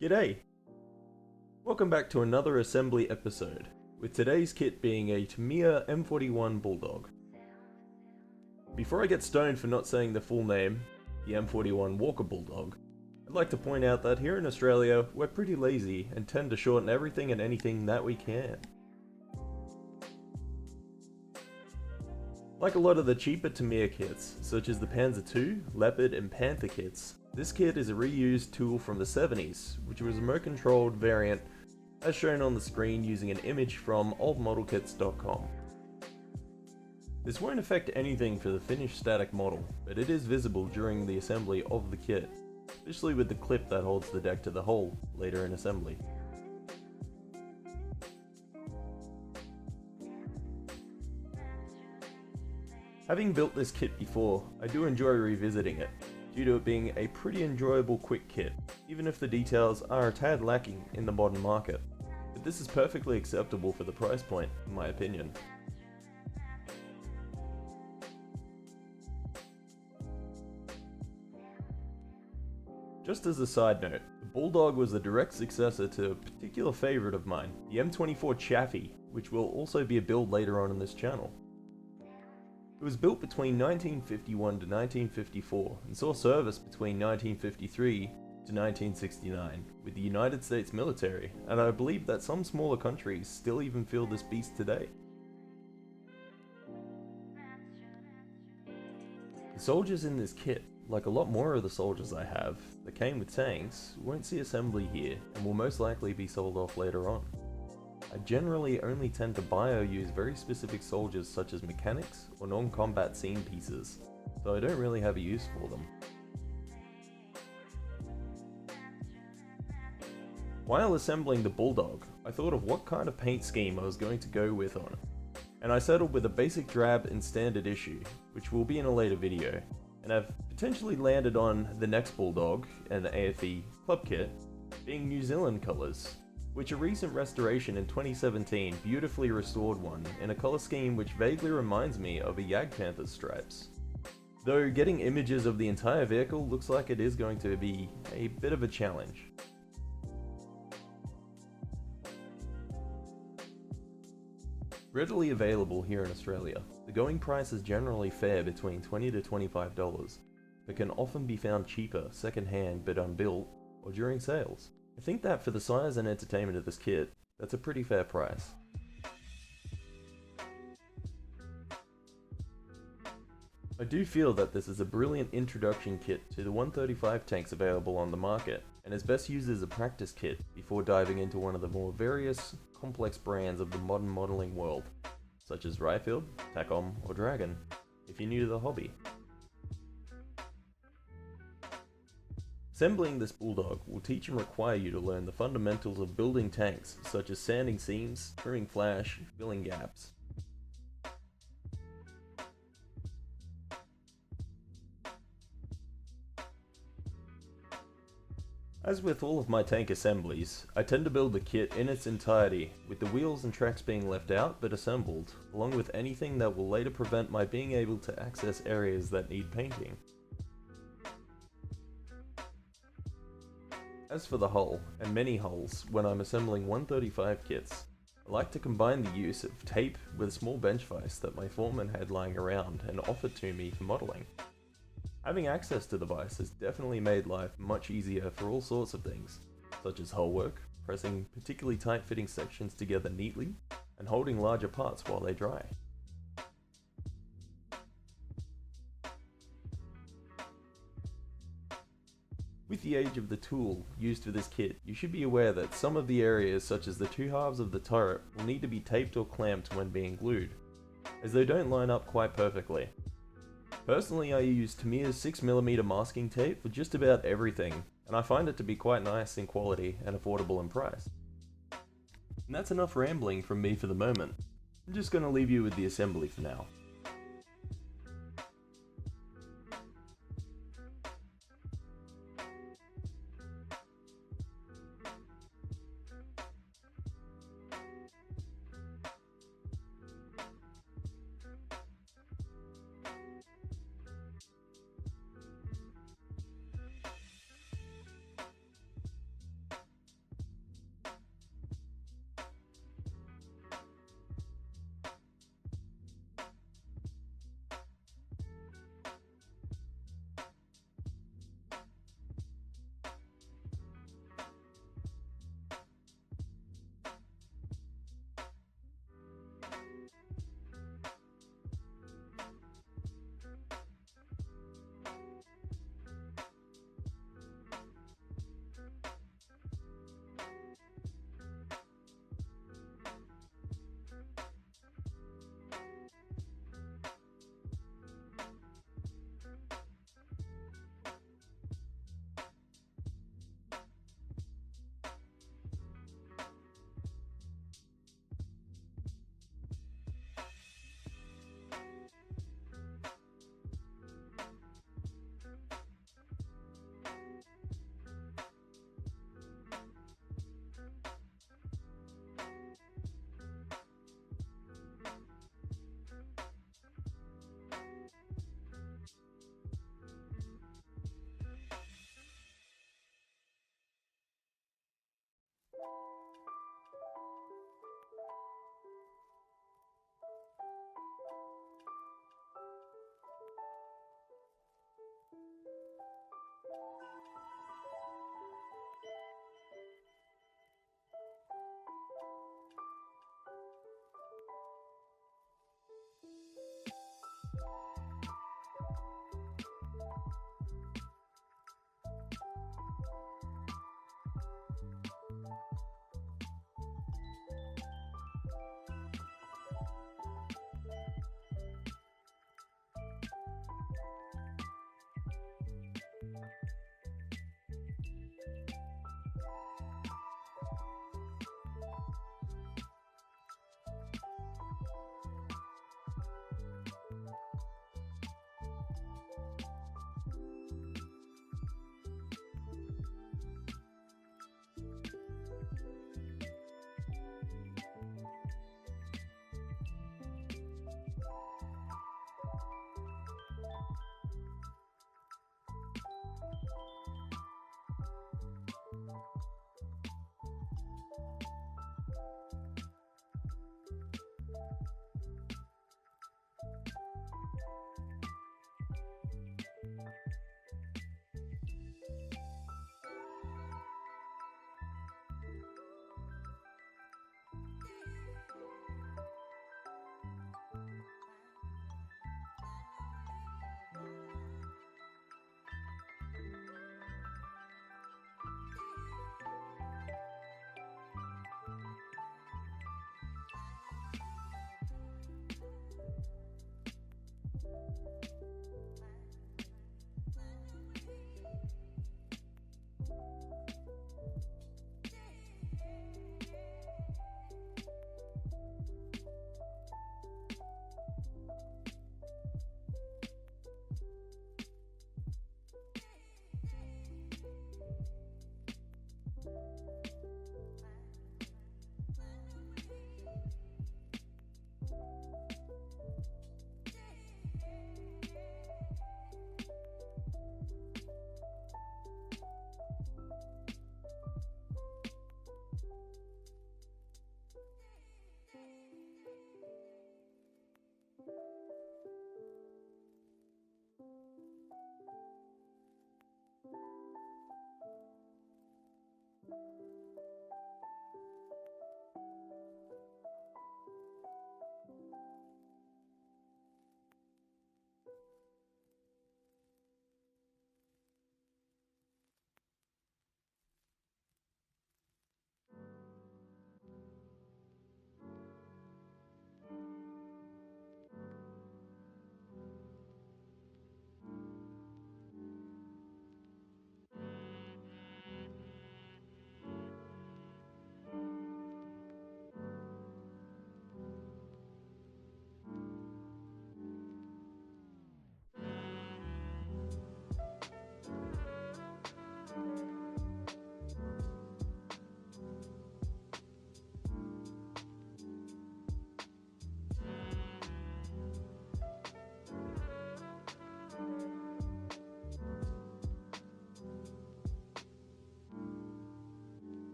G'day! Welcome back to another assembly episode, with today's kit being a Tamiya M41 Bulldog. Before I get stoned for not saying the full name, the M41 Walker Bulldog, I'd like to point out that here in Australia, we're pretty lazy and tend to shorten everything and anything that we can. Like a lot of the cheaper Tamiya kits, such as the Panzer II, Leopard and Panther kits, this kit is a reused tool from the 70s, which was a remote-controlled variant as shown on the screen using an image from oldmodelkits.com. This won't affect anything for the finished static model, but it is visible during the assembly of the kit, especially with the clip that holds the deck to the hull later in assembly. Having built this kit before, I do enjoy revisiting it, due to it being a pretty enjoyable quick kit, even if the details are a tad lacking in the modern market. But this is perfectly acceptable for the price point, in my opinion. Just as a side note, the Bulldog was the direct successor to a particular favourite of mine, the M24 Chaffee, which will also be a build later on in this channel. It was built between 1951 to 1954 and saw service between 1953 to 1969 with the United States military, and I believe that some smaller countries still even field this beast today. The soldiers in this kit, like a lot more of the soldiers I have that came with tanks, won't see assembly here and will most likely be sold off later on. I generally only tend to buy or use very specific soldiers such as mechanics or non-combat scene pieces, so I don't really have a use for them. While assembling the Bulldog, I thought of what kind of paint scheme I was going to go with on it, and I settled with a basic drab and standard issue, which will be in a later video, and I've potentially landed on the next Bulldog and the AFE Club Kit being New Zealand colours, which a recent restoration in 2017 beautifully restored one in a colour scheme which vaguely reminds me of a Jagdpanther's stripes. Though getting images of the entire vehicle looks like it is going to be a bit of a challenge. Readily available here in Australia, the going price is generally fair between $20 to $25, but can often be found cheaper second-hand but unbuilt or during sales. I think that for the size and entertainment of this kit, that's a pretty fair price. I do feel that this is a brilliant introduction kit to the 135 tanks available on the market, and is best used as a practice kit before diving into one of the more various, complex brands of the modern modelling world, such as Riffield, Takom, or Dragon, if you're new to the hobby. Assembling this Bulldog will teach and require you to learn the fundamentals of building tanks, such as sanding seams, trimming flash, filling gaps. As with all of my tank assemblies, I tend to build the kit in its entirety, with the wheels and tracks being left out but assembled, along with anything that will later prevent my being able to access areas that need painting. As for the hull, and many hulls, when I'm assembling 135 kits, I like to combine the use of tape with a small bench vise that my foreman had lying around and offered to me for modelling. Having access to the vise has definitely made life much easier for all sorts of things, such as hull work, pressing particularly tight-fitting sections together neatly, and holding larger parts while they dry. With the age of the tool used for this kit, you should be aware that some of the areas such as the two halves of the turret will need to be taped or clamped when being glued, as they don't line up quite perfectly. Personally, I use Tamiya's 6mm masking tape for just about everything, and I find it to be quite nice in quality and affordable in price. And that's enough rambling from me for the moment. I'm just going to leave you with the assembly for now.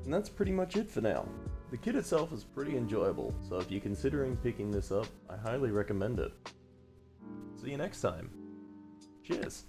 And that's pretty much it for now. The kit itself is pretty enjoyable, so if you're considering picking this up, I highly recommend it. See you next time. Cheers!